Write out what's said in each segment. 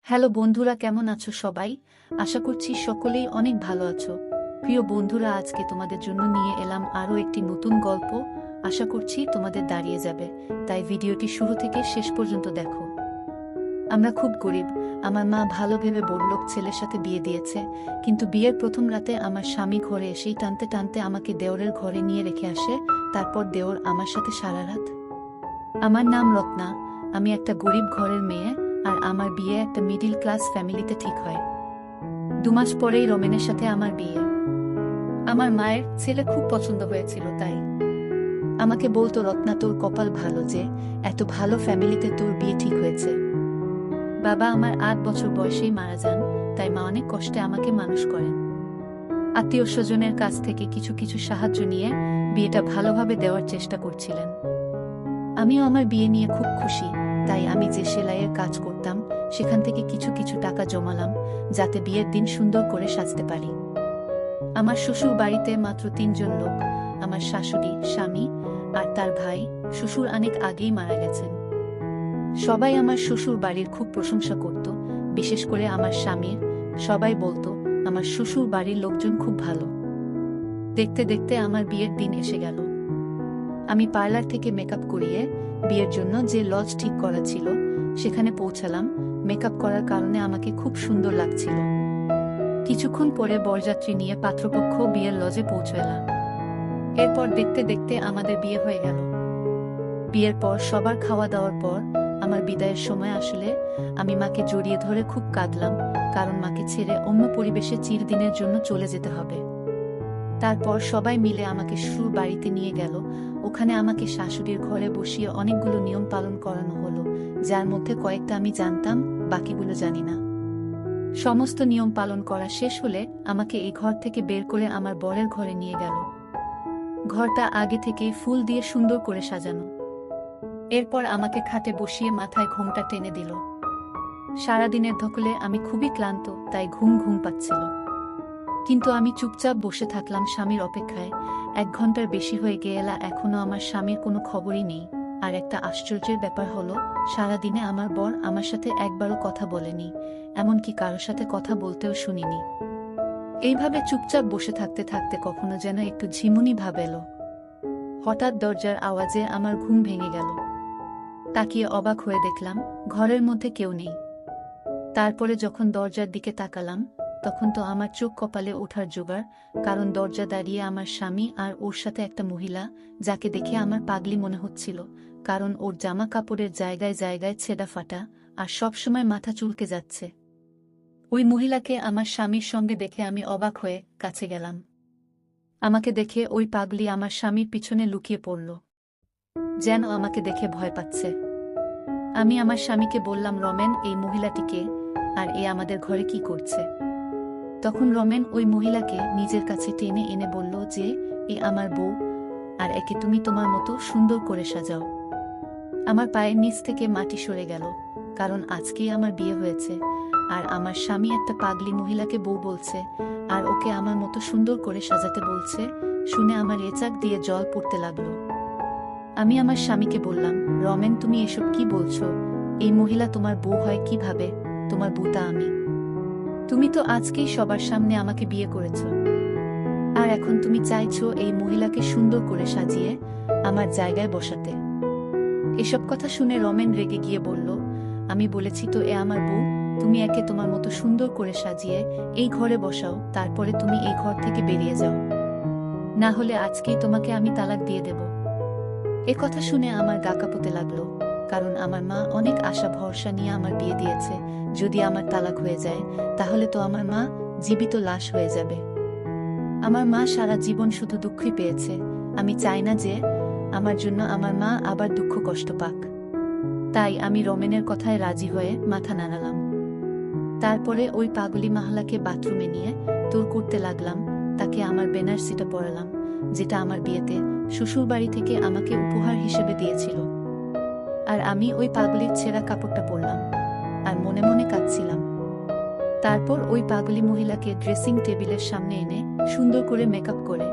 Hello বন্ধুরা, কেমন আছো সবাই? আশা করছি সকলেই অনেক ভালো আছো। প্রিয় বন্ধুরা, আজকে তোমাদের জন্য নিয়ে এলাম আরও একটি নতুন গল্প। আশা করছি তোমাদের দাঁড়িয়ে যাবে, তাই ভিডিওটি শুরু থেকে শেষ পর্যন্ত দেখো। আমরা খুব গরিব। আমার মা ভালো ভেবে বড়লোক ছেলের সাথে বিয়ে দিয়েছে, কিন্তু বিয়ের প্রথম রাতে আমার স্বামী ঘরে এসেই টানতে টানতে আমাকে দেওরের ঘরে নিয়ে রেখে আসে। তারপর দেওর আমার সাথে সারা রাত। আমার নাম রত্না, আমি একটা গরিব ঘরের মেয়ে, আর আমার বিয়ে একটা মিডিল ক্লাস ফ্যামিলিতে ঠিক হয়। 2 মাস পরেই রমেনের সাথে আমার বিয়ে। আমার মায়ের ছেলে খুব পছন্দ হয়েছিল, তাই আমাকে বলতো, রত্না, তোর কপাল ভালো যে এত ভালো ফ্যামিলিতে তোর বিয়ে ঠিক হয়েছে। বাবা আমার 8 বছর বয়সেই মারা যান, তাই মা অনেক কষ্টে আমাকে মানুষ করেন। আত্মীয় স্বজনের কাছ থেকে কিছু কিছু সাহায্য নিয়ে বিয়েটা ভালোভাবে দেওয়ার চেষ্টা করছিলেন। আমিও আমার বিয়ে নিয়ে খুব খুশি, তাই আমি যে সেলাইয়ের কাজ করতাম সেখান থেকে কিছু কিছু টাকা জমালাম, যাতে বিয়ের দিন সুন্দর করে সাজতে পারি। আমার শ্বশুর বাড়িতে মাত্র 3 জন লোক, আমার শাশুড়ি, স্বামী আর তার ভাই। শ্বশুর অনেক আগেই মারা গেছেন। সবাই আমার শ্বশুর বাড়ির খুব প্রশংসা করত, বিশেষ করে আমার স্বামীর। সবাই বলতো আমার শ্বশুর বাড়ির লোকজন খুব ভালো। দেখতে দেখতে আমার বিয়ের দিন এসে গেল। আমি পার্লার থেকে মেকআপ করিয়ে বিয়ের জন্য যে লজ ঠিক করা ছিল সেখানে পৌঁছালাম। মেকআপ করার কারণে আমাকে খুব সুন্দর লাগছিল। কিছুক্ষণ পরে বরযাত্রী নিয়ে পাত্রপক্ষ বিয়ের লজে পৌঁছালাম। এরপর দেখতে দেখতে আমাদের বিয়ে হয়ে গেল। বিয়ের পর সবার খাওয়া দাওয়ার পর আমার বিদায়ের সময় আসলে আমি মাকে জড়িয়ে ধরে খুব কাঁদলাম, কারণ মাকে ছেড়ে অন্য পরিবেশে চিরদিনের জন্য চলে যেতে হবে। তারপর সবাই মিলে আমাকে শ্বশুর বাড়িতে নিয়ে গেল। ওখানে আমাকে শাশুড়ির ঘরে বসিয়ে অনেকগুলো নিয়ম পালন করানো হলো, যার মধ্যে কয়েকটা আমি জানতাম, বাকিগুলো জানি না। সমস্ত নিয়ম পালন করা শেষ হলে আমাকে এই ঘর থেকে বের করে আমার বরের ঘরে নিয়ে গেল। ঘরটা আগে থেকেই ফুল দিয়ে সুন্দর করে সাজানো। এরপর আমাকে খাটে বসিয়ে মাথায় ঘোমটা টেনে দিল। সারাদিনের ধকলে আমি খুবই ক্লান্ত, তাই ঘুম ঘুম পাচ্ছিল। কিন্তু আমি চুপচাপ বসে থাকলাম স্বামীর অপেক্ষায়। 1 ঘন্টার বেশি হয়ে গেল, এখনো আমার স্বামীর কোনো খবরই নেই। আর একটা আশ্চর্যের ব্যাপার হলো, সারাদিনে আমার বর আমার সাথে একবারও কথা বলেনি, এমনকি কারোর সাথে কথা বলতেও শুনিনি। এইভাবে চুপচাপ বসে থাকতে থাকতে কখনো যেন একটু ঝিমুনি ভাব এলো। হঠাৎ দরজার আওয়াজে আমার ঘুম ভেঙে গেল। তাকিয়ে অবাক হয়ে দেখলাম ঘরের মধ্যে কেউ নেই। তারপরে যখন দরজার দিকে তাকালাম, তখন তো আমার চোখ কপালে ওঠার জোগাড়, কারণ দরজা দাঁড়িয়ে আমার স্বামী আর ওর সাথে একটা মহিলা, যাকে দেখে আমার পাগলি মনে হচ্ছিল, কারণ ওর জামা কাপড়ের জায়গায় জায়গায় ছেঁড়া ফাটা আর সবসময় মাথা চুলকে যাচ্ছে। ওই মহিলাকে আমার স্বামীর সঙ্গে দেখে আমি অবাক হয়ে কাছে গেলাম। আমাকে দেখে ওই পাগলি আমার স্বামীর পিছনে লুকিয়ে পড়ল, যেন আমাকে দেখে ভয় পাচ্ছে। আমি আমার স্বামীকে বললাম, রমেন, এই মহিলাটিকে, আর এ আমাদের ঘরে কি করছে? তখন রমেন ওই মহিলাকে নিজের কাছে টেনে এনে বলল যে, এ আমার বউ, আর একে তুমি তোমার মতো সুন্দর করে সাজাও। আমার পায়ের নিচ থেকে মাটি সরে গেল, কারণ আজকেই আমার বিয়ে হয়েছে, আর আমার স্বামী একটা পাগলি মহিলাকে বউ বলছে, আর ওকে আমার মতো সুন্দর করে সাজাতে বলছে। শুনে আমার এচাক দিয়ে জল পড়তে লাগলো। আমি আমার স্বামীকে বললাম, রমেন, তুমি এসব কি বলছো? এই মহিলা তোমার বউ হয় কিভাবে? তোমার বউটা আমি। তুমি তো আজকেই সবার সামনে আমাকে বিয়ে করেছ, আর এখন তুমি চাইছো এই মহিলাকে সুন্দর করে সাজিয়ে আমার জায়গায় বসাতে। এসব কথা শুনে রমেন রেগে গিয়ে বলল, আমি বলেছি তো এ আমার বউ, তুমি একে তোমার মতো সুন্দর করে সাজিয়ে এই ঘরে বসাও, তারপরে তুমি এই ঘর থেকে বেরিয়ে যাও, না হলে আজকেই তোমাকে আমি তালাক দিয়ে দেব। এ কথা শুনে আমার গা কাঁপতে লাগলো, কারণ আমার মা অনেক আশা ভরসা নিয়ে আমার বিয়ে দিয়েছে। যদি আমার তালাক হয়ে যায়, তাহলে তো আমার মা জীবিত লাশ হয়ে যাবে। আমার মা সারা জীবন শুধু দুঃখই পেয়েছে। আমি চাই না যে আমার জন্য আমার মা আবার দুঃখ কষ্ট পাক। তাই আমি রমেনের কথায় রাজি হয়ে মাথা নাড়ালাম। তারপরে ওই পাগলি মহিলাকে বাথরুমে নিয়ে তোর করতে লাগলাম। তাকে আমার বেনারসিটা পরালাম, যেটা আমার বিয়েতে শ্বশুরবাড়ি থেকে আমাকে উপহার হিসেবে দিয়েছিল। আর আমি ওই পাগলির ছেঁড়া কাপড়টা পরলাম, আর মনে মনে কাঁদছিলাম। তারপর ওই পাগলি মহিলাকে ড্রেসিং টেবিলের সামনে এনে সুন্দর করে মেকআপ করে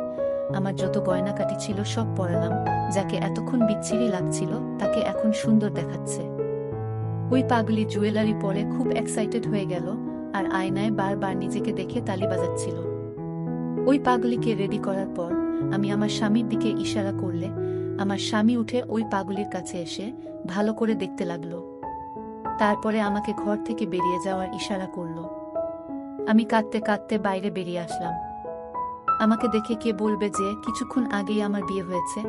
আমার যত গয়নাকাটি ছিল সব পরালাম। যাকে এতক্ষণ বিচ্ছিরি লাগছিল, তাকে এখন সুন্দর দেখাচ্ছে। ওই পাগলি জুয়েলারি পরে খুব এক্সাইটেড হয়ে গেল আর আয়নায় বারবার নিজেকে দেখে তালি বাজাচ্ছিল। ওই পাগলিকে রেডি করার পর আমি আমার স্বামীর দিকে ইশারা করলে আমার স্বামী উঠে ওই পাগলির কাছে এসে ভালো করে দেখতে লাগলো। তারপরে আমাকে ঘর থেকে বেরিয়ে যাওয়ার ইশারা করল। আমি কাঁদতে কাঁদতে বাইরে বেরিয়ে আসলাম। আমাকে দেখে কে বলবে যে কিছুক্ষণ আগেই আমার বিয়ে হয়েছে?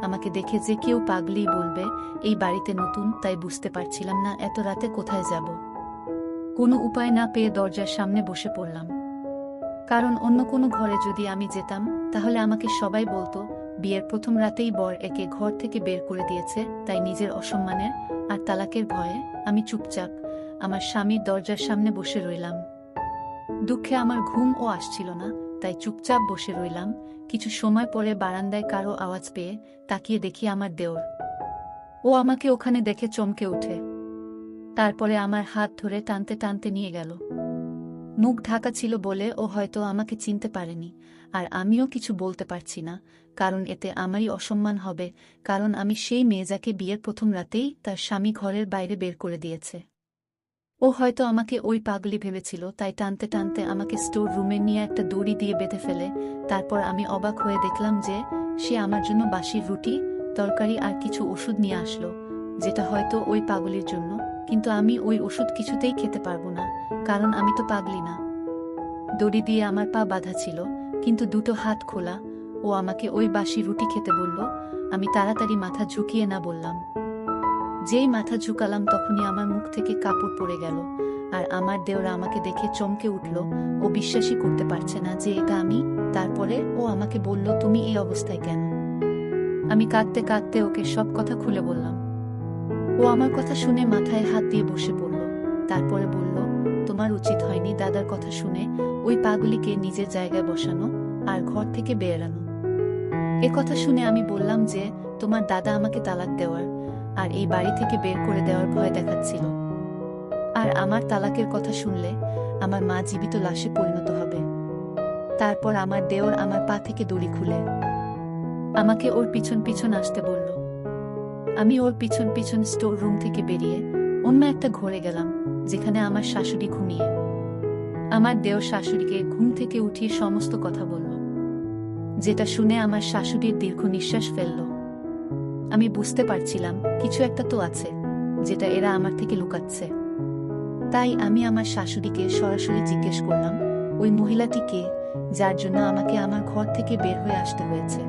আমাকে দেখে যে কেউ পাগলি বলবে। এই বাড়িতে নতুন, তাই বুঝতে পারছিলাম না এত রাতে কোথায় যাব। কোনো উপায় না পেয়ে দরজার সামনে বসে পড়লাম, কারণ অন্য কোনো ঘরে যদি আমি যেতাম তাহলে আমাকে সবাই বলতো বিয়ের প্রথম রাতেই বর একে ঘর থেকে বের করে দিয়েছে। তাই নিজের অসম্মানের আর তালাকের ভয়ে আমি চুপচাপ আমার স্বামীর দরজার সামনে বসে রইলাম। দুঃখে আমার ঘুমও আসছিল না, তাই চুপচাপ বসে রইলাম। কিছু সময় পরে বারান্দায় কারো আওয়াজ পেয়ে তাকিয়ে দেখি আমার দেওর। ও আমাকে ওখানে দেখে চমকে ওঠে। তারপরে আমার হাত ধরে টানতে টানতে নিয়ে গেল। মুখ ঢাকা ছিল বলে ও হয়তো আমাকে চিনতে পারেনি, আর আমিও কিছু বলতে পারছি না, কারণ এতে আমারই অসম্মান হবে। কারণ আমি সেই মেয়ে যাকে বিয়ের প্রথম রাতেই তার স্বামী ঘরের বাইরে বের করে দিয়েছে। ও হয়তো আমাকে ওই পাগলি ভেবেছিল, তাই টানতে টানতে আমাকে স্টোর রুমে নিয়ে একটা দড়ি দিয়ে বেঁধে ফেলে। তারপর আমি অবাক হয়ে দেখলাম যে সে আমার জন্য বাসির রুটি, তরকারি আর কিছু ওষুধ নিয়ে আসলো, যেটা হয়তো ওই পাগলির জন্য। কিন্তু আমি ওই ওষুধ কিছুতেই খেতে পারবো না, কারণ আমি তো পাগলি না। দড়ি দিয়ে আমার পা বাঁধা ছিল, কিন্তু দুটো হাত খোলা। ও আমাকে ওই বাসি রুটি খেতে বলল। আমি তাড়াতাড়ি মাথা ঝুঁকিয়ে না বললাম। যেই মাথা ঝুঁকালাম তখনই আমার মুখ থেকে কাপড় পড়ে গেল, আর আমার দেওরা আমাকে দেখে চমকে উঠল। ও বিশ্বাসই করতে পারছে না যে এটা আমি। তারপরে ও আমাকে বলল, তুমি এই অবস্থায় কেন? আমি কাঁদতে কাঁদতে ওকে সব কথা খুলে বললাম। ও আমার কথা শুনে মাথায় হাত দিয়ে বসে পড়ল। তারপরে বলল, তোমার উচিত হয়নি দাদার কথা শুনে ওই পাগলিকে নিজের জায়গায় বসানো আর ঘর থেকে বেরানো। এ কথা শুনে আমি বললাম যে তোমার দাদা আমাকে তালাক দেওয়ার আর এই বাড়ি থেকে বের করে দেওয়ার ভয় দেখাচ্ছিল। আর আমার তালাকের কথা শুনলে আমার মা জীবিত লাশে পরিণত হবে। তারপর আমার দেওর আমার পা থেকে দড়ি খুলে আমাকে ওর পিছন পিছন আসতে বলল। আমি ওর পিছন পিছন স্টোর রুম থেকে বেরিয়ে অন্য একটা ঘরে গেলাম, যেখানে আমার শাশুড়ি ঘুমিয়ে। আমার দেওর শাশুড়িকে ঘুম থেকে উঠিয়ে সমস্ত কথা বলল, যেটা শুনে আমার শাশুড়ির দীর্ঘ নিঃশ্বাস ফেলল। আমি বুঝতে পারছিলাম কিছু একটা তো আছে, যেটা এরা আমার থেকে লুকাচ্ছে। তাই আমি আমার শাশুড়িকে সরাসরি জিজ্ঞেস করলাম, ওই মহিলাটি কে, যার জন্য আমাকে আমার ঘর থেকে বের হয়ে আসতে হয়েছে?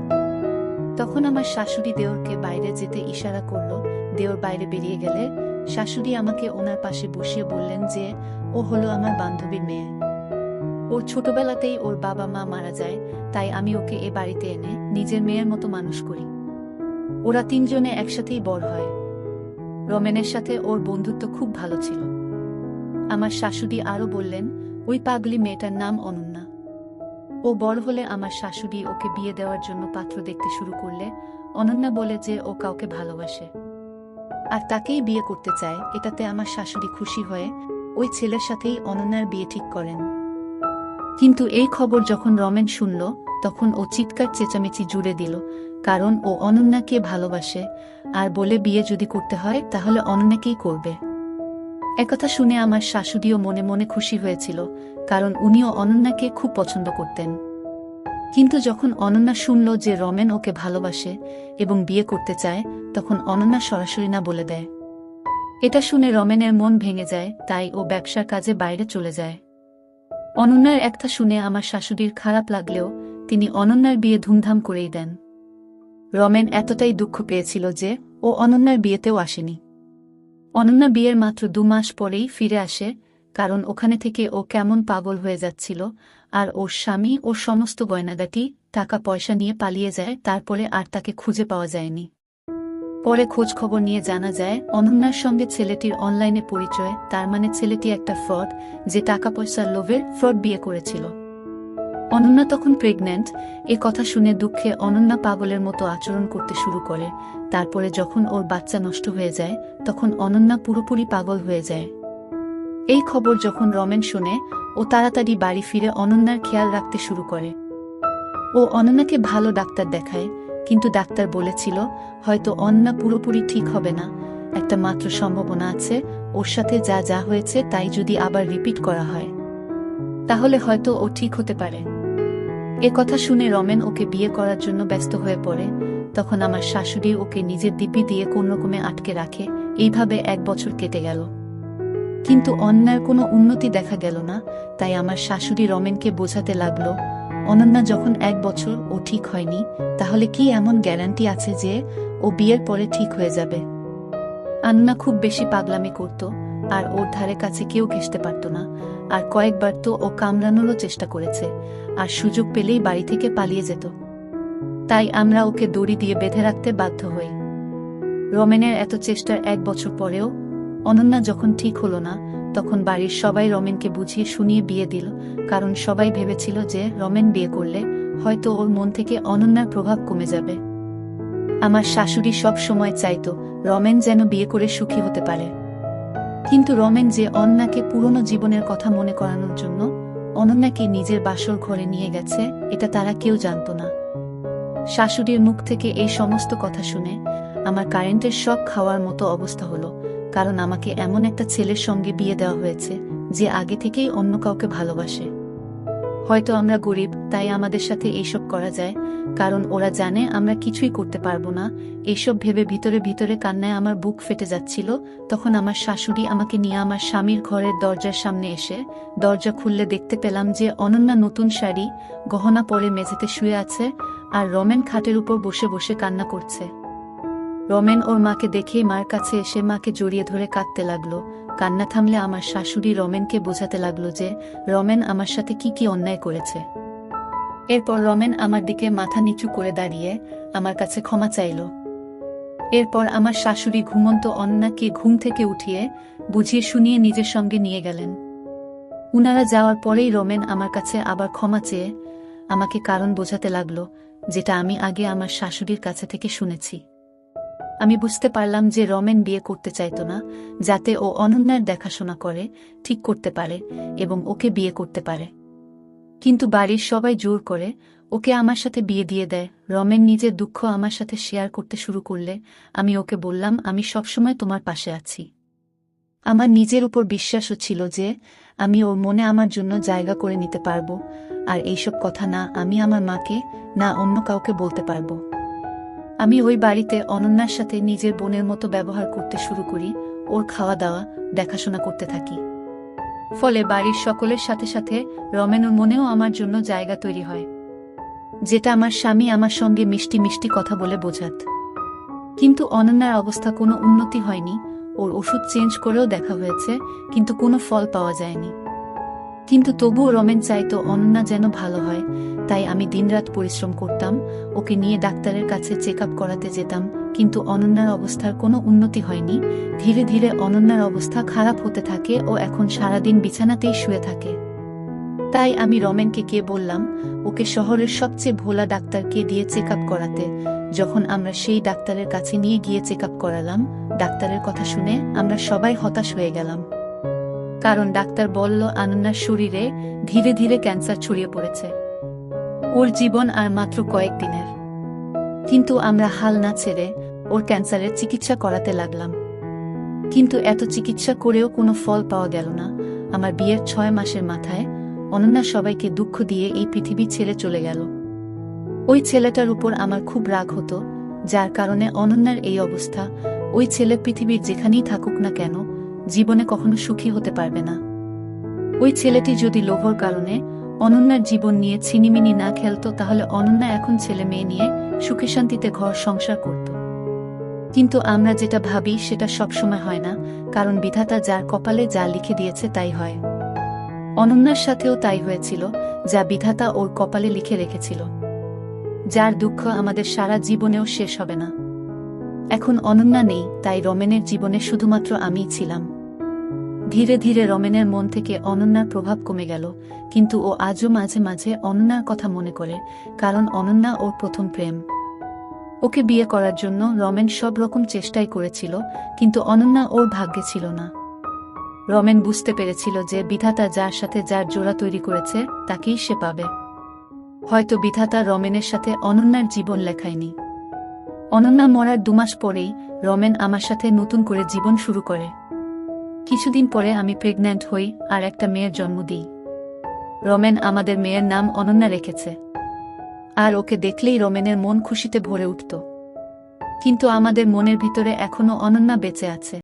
তখন আমার শাশুড়ি দেওরকে বাইরে যেতে ইশারা করল। দেওর বাইরে বেরিয়ে গেলে শাশুড়ি আমাকে ওনার পাশে বসিয়ে বললেন যে ও হলো আমার বান্ধবীর মেয়ে। ওর ছোটবেলাতেই ওর বাবা মা মারা যায়, তাই আমি ওকে এ বাড়িতে এনে নিজের মেয়ের মতো মানুষ করি। ওরা তিনজনে একসাথেই বড় হয়। রমেনের সাথে ওর বন্ধুত্ব খুব ভালো ছিল। আমার শাশুড়ি আরও বললেন, ওই পাগলি মেয়েটার নাম অনন্যা। ও বড় হলে আমার শাশুড়ি ওকে বিয়ে দেওয়ার জন্য পাত্র দেখতে শুরু করলে অনন্যা বলে যে ও কাউকে ভালোবাসে আর তাকেই বিয়ে করতে চায়। এটাতে আমার শাশুড়ি খুশি হয়ে ওই ছেলের সাথেই অনন্যার বিয়ে ঠিক করেন। কিন্তু এই খবর যখন রমেন শুনল তখন ও চিৎকার চেঁচামেচি জুড়ে দিল, কারণ ও অনন্যাকে ভালোবাসে আর বলে বিয়ে যদি করতে হয় তাহলে অনন্যাকেই করবে। একথা শুনে আমার শাশুড়িও মনে মনে খুশি হয়েছিল, কারণ উনিও অনন্যাকে খুব পছন্দ করতেন। কিন্তু যখন অনন্যা শুনল যে রমেন ওকে ভালোবাসে এবং বিয়ে করতে চায়, তখন অনন্যা সরাসরি না বলে দেয়। এটা শুনে রমেনের মন ভেঙে যায়, তাই ও ব্যবসার কাজে বাইরে চলে যায়। অনন্যার একটা শুনে আমার শাশুড়ির খারাপ লাগলেও তিনি অনন্যার বিয়ে ধুমধাম করেই দেন। রমেন এতটাই দুঃখ পেয়েছিল যে ও অনন্যার বিয়েতেও আসেনি। অনন্যা বিয়ের মাত্র 2 মাস পরেই ফিরে আসে, কারণ ওখানে থেকে ও কেমন পাগল হয়ে যাচ্ছিল। আর ওর স্বামী ওর সমস্ত গয়নাগাটি টাকা পয়সা নিয়ে পালিয়ে যায়। তারপরে আর তাকে খুঁজে পাওয়া যায়নি। পরে খোঁজ খবর নিয়ে জানা যায় অনন্যার সঙ্গে ছেলেটির অনলাইনে পরিচয়, তার মানে ছেলেটি একটা ফ্রড, যে টাকা পয়সার লোভের ফ্রড বিয়ে করেছিল। অনন্যা তখন প্রেগন্যান্ট। এ কথা শুনে দুঃখে অনন্যা পাগলের মতো আচরণ করতে শুরু করে। তারপরে যখন ওর বাচ্চা নষ্ট হয়ে যায় তখন অনন্যা পুরোপুরি পাগল হয়ে যায়। এই খবর যখন রমেন শোনে ও তাড়াতাড়ি বাড়ি ফিরে অনন্যার খেয়াল রাখতে শুরু করে। ও অনন্যাকে ভালো ডাক্তার দেখায়, কিন্তু ডাক্তার বলেছিল হয়তো অনন্যা পুরোপুরি ঠিক হবে না, একটা মাত্র সম্ভাবনা আছে, ওর সাথে যা যা হয়েছে তাই যদি আবার রিপিট করা হয় তাহলে হয়তো ও ঠিক হতে পারে। এ কথা শুনে রমেন ওকে বিয়ে করার জন্য ব্যস্ত হয়ে পড়ে। তখন আমার শাশুড়ি ওকে নিজের দিব্যি দিয়ে কোনরকমে আটকে রাখে। এইভাবে 1 বছর কেটে গেল, কিন্তু অন্যার কোনো উন্নতি দেখা গেল না। তাই আমার শাশুড়ি রমেনকে বোঝাতে লাগলো, অনন্যা যখন 1 বছর ও ঠিক হয়নি, তাহলে কি এমন গ্যারান্টি আছে যে ও বিয়ের পরে ঠিক হয়ে যাবে? আন্না খুব বেশি পাগলামি করত, আর ওর ধারে কাছে কেউ ঘেঁষতে পারত না। আর কয়েকবার তো ও কামড়ানোরও চেষ্টা করেছে, আর সুযোগ পেলেই বাড়ি থেকে পালিয়ে যেত। তাই আমরা ওকে দড়ি দিয়ে বেঁধে রাখতে বাধ্য হই। রমেনের এত চেষ্টার 1 বছর পরেও অনন্যা যখন ঠিক হলো না, তখন বাড়ির সবাই রমেনকে বুঝিয়ে শুনিয়ে বিয়ে দিল। কারণ সবাই ভেবেছিল যে রমেন বিয়ে করলে হয়তো ওর মন থেকে অনন্যার প্রভাব কমে যাবে। আমার শাশুড়ি সব সময় চাইতো রমেন যেন বিয়ে করে সুখী হতে পারে। কিন্তু রমেন যে অনন্যাকে পুরনো জীবনের কথা মনে করানোর জন্য অনন্যাকে নিজের বাসর ঘরে নিয়ে গেছে, এটা তারা কেউ জানত না। শাশুড়ির মুখ থেকে এই সমস্ত কথা শুনে আমার কারেন্টের শক খাওয়ার মতো অবস্থা হলো। কারণ আমাকে এমন একটা ছেলের সঙ্গে বিয়ে দেওয়া হয়েছে যে আগে থেকেই অন্য কাউকে ভালোবাসে। হয়তো আমরা গরিব, তাই আমাদের সাথে এইসব করা যায়, কারণ ওরা জানে আমরা কিছুই করতে পারবো না। এইসব ভেবে ভিতরে ভিতরে কান্নায় আমার বুক ফেটে যাচ্ছিল। তখন আমার শাশুড়ি আমাকে নিয়ে আমার স্বামীর ঘরের দরজার সামনে এসে দরজা খুললে দেখতে পেলাম যে অনন্যা নতুন শাড়ি গহনা পরে মেঝেতে শুয়ে আছে, আর রমেন খাটের উপর বসে বসে কান্না করছে। রমেন ওর মাকে দেখেই মার কাছে এসে মাকে জড়িয়ে ধরে কাঁদতে লাগলো। কান্না থামলে আমার শাশুড়ি রমেনকে বোঝাতে লাগলো যে রমেন আমার সাথে কি কি অন্যায় করেছে। এরপর রমেন আমার দিকে মাথা নিচু করে দাঁড়িয়ে আমার কাছে ক্ষমা চাইল। এরপর আমার শাশুড়ি ঘুমন্ত অন্নাকে ঘুম থেকে উঠিয়ে বুঝিয়ে শুনিয়ে নিজের সঙ্গে নিয়ে গেলেন। উনারা যাওয়ার পরেই রমেন আমার কাছে আবার ক্ষমা চেয়ে আমাকে কারণ বোঝাতে লাগলো, যেটা আমি আগে আমার শাশুড়ির কাছে থেকে শুনেছি। আমি বুঝতে পারলাম যে রমেন বিয়ে করতে চাইতো না, যাতে ও অনন্যার দেখাশোনা করে, ঠিক করতে পারে এবং ওকে বিয়ে করতে পারে। কিন্তু বাড়ির সবাই জোর করে ওকে আমার সাথে বিয়ে দিয়ে দেয়। রমেন নিজের দুঃখ আমার সাথে শেয়ার করতে শুরু করলে আমি ওকে বললাম, আমি সবসময় তোমার পাশে আছি। আমার নিজের উপর বিশ্বাসও ছিল যে আমি ওর মনে আমার জন্য জায়গা করে নিতে পারবো, আর এইসব কথা না আমি আমার মাকে না অন্য কাউকে বলতে পারবো। আমি ওই বাড়িতে অনন্যার সাথে নিজের বোনের মতো ব্যবহার করতে শুরু করি, ওর খাওয়া দাওয়া দেখাশোনা করতে থাকি। ফলে বাড়ির সকলের সাথে সাথে রমেনের মনেও আমার জন্য জায়গা তৈরি হয়, যেটা আমার স্বামী আমার সঙ্গে মিষ্টি মিষ্টি কথা বলে বোঝাত। কিন্তু অনন্যার অবস্থা কোনো উন্নতি হয়নি। ওর ওষুধ চেঞ্জ করেও দেখা হয়েছে, কিন্তু কোনো ফল পাওয়া যায়নি। কিন্তু তবুও রমেন চাইতো অনন্যা যেন ভালো হয়। তাই আমি দিনরাত পরিশ্রম করতাম, ওকে নিয়ে ডাক্তারের কাছে চেক আপ করাতে যেতাম। কিন্তু অনন্যার অবস্থার কোনো উন্নতি হয়নি। ধীরে ধীরে অনন্যার অবস্থা খারাপ হতে থাকে, ও এখন সারাদিন বিছানাতেই শুয়ে থাকে। তাই আমি রমেনকে গিয়ে বললাম ওকে শহরের সবচেয়ে ভোলা ডাক্তারকে দিয়ে চেক আপ করাতে। যখন আমরা সেই ডাক্তারের কাছে নিয়ে গিয়ে চেক আপ করালাম, ডাক্তারের কথা শুনে আমরা সবাই হতাশ হয়ে গেলাম। কারণ ডাক্তার বলল অনন্যার শরীরে ধীরে ধীরে ক্যান্সার ছড়িয়ে পড়েছে, ওর জীবন আর মাত্র কয়েকদিনের। কিন্তু আমরা হাল না ছেড়ে ওর ক্যান্সারের চিকিৎসা করাতে লাগলাম। কিন্তু এত চিকিৎসা করেও কোনো ফল পাওয়া গেল না। আমার বিয়ের 6 মাসের মাথায় অনন্যা সবাইকে দুঃখ দিয়ে এই পৃথিবী ছেড়ে চলে গেল। ওই ছেলেটার উপর আমার খুব রাগ হতো, যার কারণে অনন্যার এই অবস্থা। ওই ছেলে পৃথিবীর যেখানেই থাকুক না কেন, জীবনে কখনো সুখী হতে পারবে না। ওই ছেলেটি যদি লোভর কারণে অনন্যার জীবন নিয়ে ছিনিমিনি না খেলতো, তাহলে অনন্যা এখন ছেলে মেয়ে নিয়ে সুখে শান্তিতে ঘর সংসার করত। কিন্তু আমরা যেটা ভাবি সেটা সবসময় হয় না, কারণ বিধাতা যার কপালে যা লিখে দিয়েছে তাই হয়। অনন্যার সাথেও তাই হয়েছিল, যা বিধাতা ওর কপালে লিখে রেখেছিল, যার দুঃখ আমাদের সারা জীবনেও শেষ হবে না। এখন অনন্যা নেই, তাই রমেনের জীবনে শুধুমাত্র আমিই ছিলাম। ধীরে ধীরে রমেনের মন থেকে অনন্যার প্রভাব কমে গেল, কিন্তু ও আজও মাঝে মাঝে অনন্যার কথা মনে করে, কারণ অনন্যা ওর প্রথম প্রেম। ওকে বিয়ে করার জন্য রমেন সব রকম চেষ্টাই করেছিল, কিন্তু অনন্যা ওর ভাগ্যে ছিল না। রমেন বুঝতে পেরেছিল যে বিধাতা যার সাথে যার জোড়া তৈরি করেছে তাকেই সে পাবে। হয়তো বিধাতা রমেনের সাথে অনন্যার জীবন লেখায়নি। অনন্যা মরার 2 মাস পরেই রমেন আমার সাথে নতুন করে জীবন শুরু করে। কিছুদিন পরে আমি প্রেগন্যান্ট হই আর একটা মেয়ের জন্ম দিই। রমেন আমাদের মেয়ের নাম অনন্যা রেখেছে। আর ওকে দেখলেই রমেনের মন খুশিতে ভরে উঠত। কিন্তু আমাদের মনের ভিতরে এখনো অনন্যা বেঁচে আছে।